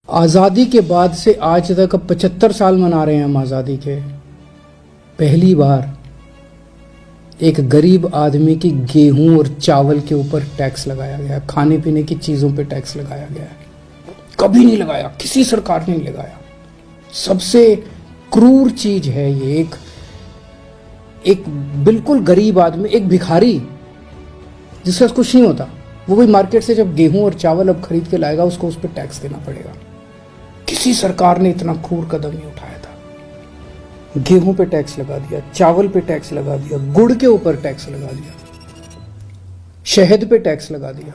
आज़ादी के बाद से आज तक अब 75 साल मना रहे हैं हम आज़ादी के। पहली बार एक गरीब आदमी की गेहूं और चावल के ऊपर टैक्स लगाया गया, खाने पीने की चीज़ों पे टैक्स लगाया गया है। कभी नहीं लगाया, किसी सरकार ने नहीं लगाया। सबसे क्रूर चीज है ये। एक बिल्कुल गरीब आदमी, एक भिखारी जिसका कुछ नहीं होता, वो भी मार्केट से जब गेहूं और चावल अब खरीद के लाएगा, उसको उस पर टैक्स देना पड़ेगा। किसी सरकार ने इतना क्रूर कदम नहीं उठाया था। गेहूं पे टैक्स लगा दिया, चावल पे टैक्स लगा दिया, गुड़ के ऊपर टैक्स लगा दिया, शहद पे टैक्स लगा दिया,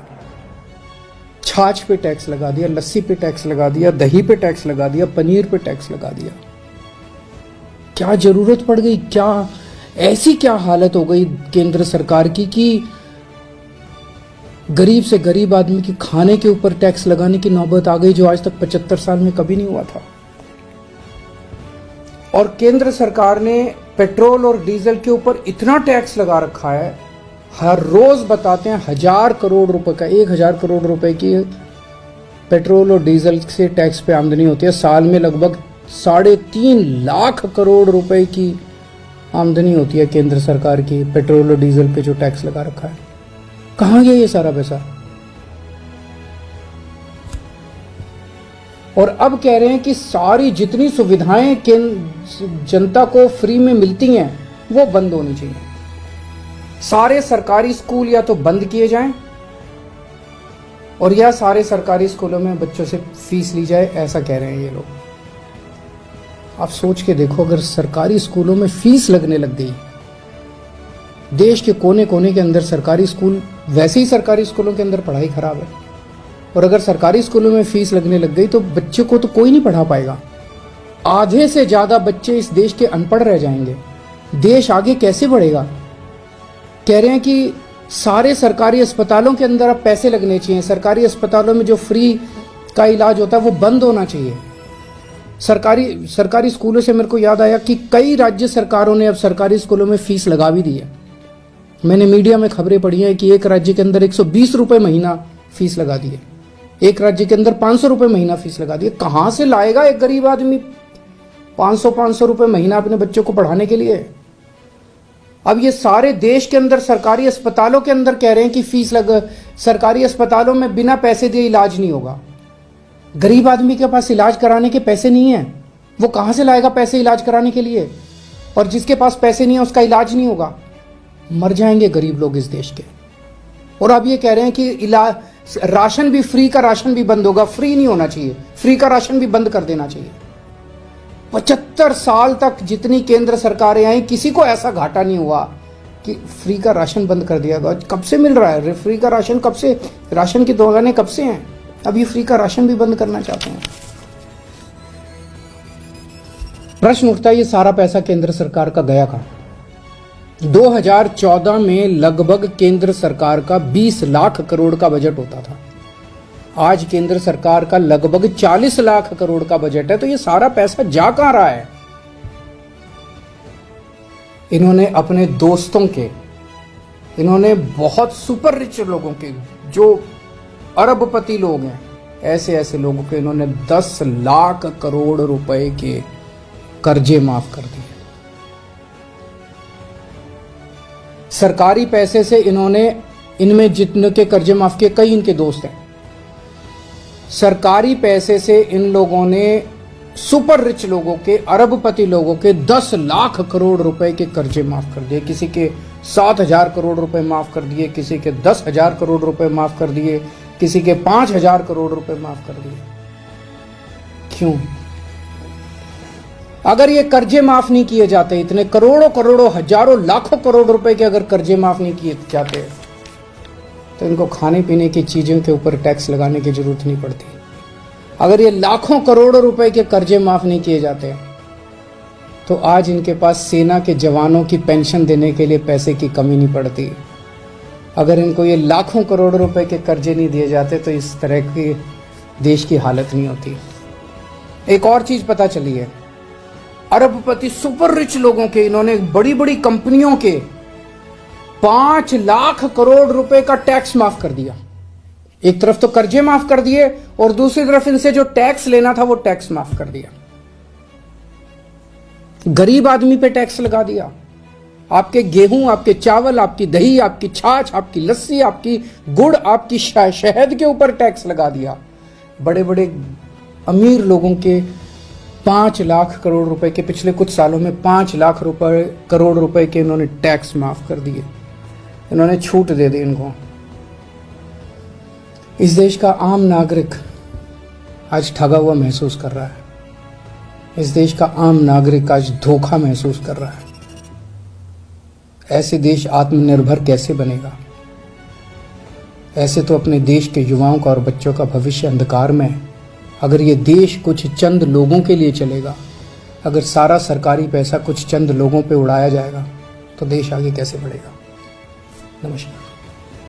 छाछ पे टैक्स लगा दिया, लस्सी पे टैक्स लगा दिया, दही पे टैक्स लगा दिया, पनीर पे टैक्स लगा दिया। क्या जरूरत पड़ गई? क्या ऐसी क्या हालत हो गई केंद्र सरकार की कि गरीब से गरीब आदमी की खाने के ऊपर टैक्स लगाने की नौबत आ गई, जो आज तक 75 साल में कभी नहीं हुआ था। और केंद्र सरकार ने पेट्रोल और डीजल के ऊपर इतना टैक्स लगा रखा है, हर रोज बताते हैं 1000 करोड़ रुपए का, 1000 करोड़ रुपए की पेट्रोल और डीजल से टैक्स पे आमदनी होती है। साल में लगभग 3.5 लाख करोड़ रुपए की आमदनी होती है केंद्र सरकार की पेट्रोल और डीजल पे जो टैक्स लगा रखा है। कहां गया ये सारा पैसा? और अब कह रहे हैं कि सारी जितनी सुविधाएं जनता को फ्री में मिलती हैं वो बंद होनी चाहिए। सारे सरकारी स्कूल या तो बंद किए जाएं और या सारे सरकारी स्कूलों में बच्चों से फीस ली जाए, ऐसा कह रहे हैं ये लोग। आप सोच के देखो, अगर सरकारी स्कूलों में फीस लगने लग गई, देश के कोने कोने के अंदर सरकारी स्कूल, वैसे ही सरकारी स्कूलों के अंदर पढ़ाई खराब है, और अगर सरकारी स्कूलों में फीस लगने लग गई तो बच्चे को तो कोई नहीं पढ़ा पाएगा। आधे से ज्यादा बच्चे इस देश के अनपढ़ रह जाएंगे। देश आगे कैसे बढ़ेगा? कह रहे हैं कि सारे सरकारी अस्पतालों के अंदर अब पैसे लगने चाहिए। सरकारी अस्पतालों में जो फ्री का इलाज होता है वो बंद होना चाहिए। सरकारी स्कूलों से मेरे को याद आया कि कई राज्य सरकारों ने अब सरकारी स्कूलों में फीस लगा भी दी है। मैंने मीडिया में खबरें पढ़ी हैं कि एक राज्य के अंदर 120 रुपए महीना फीस लगा दी है, एक राज्य के अंदर 500 रुपए महीना फीस लगा दी है। कहां से लाएगा एक गरीब आदमी 500 रुपए महीना अपने बच्चों को पढ़ाने के लिए? अब ये सारे देश के अंदर सरकारी अस्पतालों के अंदर कह रहे हैं कि सरकारी अस्पतालों में बिना पैसे दिए इलाज नहीं होगा। गरीब आदमी के पास इलाज कराने के पैसे नहीं है, वो कहां से लाएगा पैसे इलाज कराने के लिए? और जिसके पास पैसे नहीं है उसका इलाज नहीं होगा। मर जाएंगे गरीब लोग इस देश के। और अब ये कह रहे हैं कि राशन भी, फ्री का राशन भी बंद होगा। फ्री नहीं होना चाहिए, फ्री का राशन भी बंद कर देना चाहिए। 75 साल तक जितनी केंद्र सरकारें आई, किसी को ऐसा घाटा नहीं हुआ कि फ्री का राशन बंद कर दिया गया। कब से मिल रहा है फ्री का राशन? कब से राशन की दुकानें कब से हैं? अब ये फ्री का राशन भी बंद करना चाहते हैं। प्रश्न उठता है, ये सारा पैसा केंद्र सरकार का गया कहां? 2014 में लगभग केंद्र सरकार का 20 लाख करोड़ का बजट होता था। आज केंद्र सरकार का लगभग 40 लाख करोड़ का बजट है। तो ये सारा पैसा जा कहां रहा है? इन्होंने अपने दोस्तों के, इन्होंने बहुत सुपर रिच लोगों के, जो अरबपति लोग हैं, ऐसे ऐसे लोगों के इन्होंने 10 लाख करोड़ रुपए के कर्जे माफ कर दिए। सरकारी पैसे से इनमें जितने के कर्जे माफ किए, कई इनके दोस्त हैं। सरकारी पैसे से इन लोगों ने सुपर रिच लोगों के, अरबपति लोगों के 10 लाख करोड़ रुपए के कर्जे माफ कर दिए। किसी के 7,000 करोड़ रुपए माफ कर दिए, किसी के 10,000 करोड़ रुपए माफ कर दिए, किसी के 5,000 करोड़ रुपए माफ कर दिए। क्यों? अगर ये कर्जे माफ नहीं किए जाते, इतने करोड़ों करोड़ों हजारों लाखों करोड़ रुपए के अगर कर्जे माफ नहीं किए जाते, तो इनको खाने पीने की चीजों के ऊपर टैक्स लगाने की जरूरत नहीं पड़ती। अगर ये लाखों करोड़ों रुपए के कर्जे माफ नहीं किए जाते, तो आज इनके पास सेना के जवानों की पेंशन देने के लिए पैसे की कमी नहीं पड़ती। अगर इनको ये लाखों करोड़ रुपए के कर्जे नहीं दिए जाते, तो इस तरह की देश की हालत नहीं होती। एक और चीज पता चली है, अरबपति सुपर रिच लोगों के, इन्होंने बड़ी बड़ी कंपनियों के 5 लाख करोड़ रुपए का टैक्स माफ कर दिया। एक तरफ तो कर्जे माफ कर दिए और दूसरी तरफ इनसे जो टैक्स लेना था वो टैक्स माफ कर दिया। गरीब आदमी पे टैक्स लगा दिया। आपके गेहूं, आपके चावल, आपकी दही, आपकी छाछ, आपकी लस्सी, आपकी गुड़, आपकी शहद के ऊपर टैक्स लगा दिया। बड़े बड़े अमीर लोगों के 5 लाख करोड़ रुपए के पिछले कुछ सालों में 5 लाख करोड़ रुपए के इन्होंने टैक्स माफ कर दिए। इन्होंने छूट दे दी इनको। इस देश का आम नागरिक आज ठगा हुआ महसूस कर रहा है। इस देश का आम नागरिक आज धोखा महसूस कर रहा है। ऐसे देश आत्मनिर्भर कैसे बनेगा? ऐसे तो अपने देश के युवाओं का और बच्चों का भविष्य अंधकार में है। अगर ये देश कुछ चंद लोगों के लिए चलेगा, अगर सारा सरकारी पैसा कुछ चंद लोगों पे उड़ाया जाएगा, तो देश आगे कैसे बढ़ेगा? नमस्कार।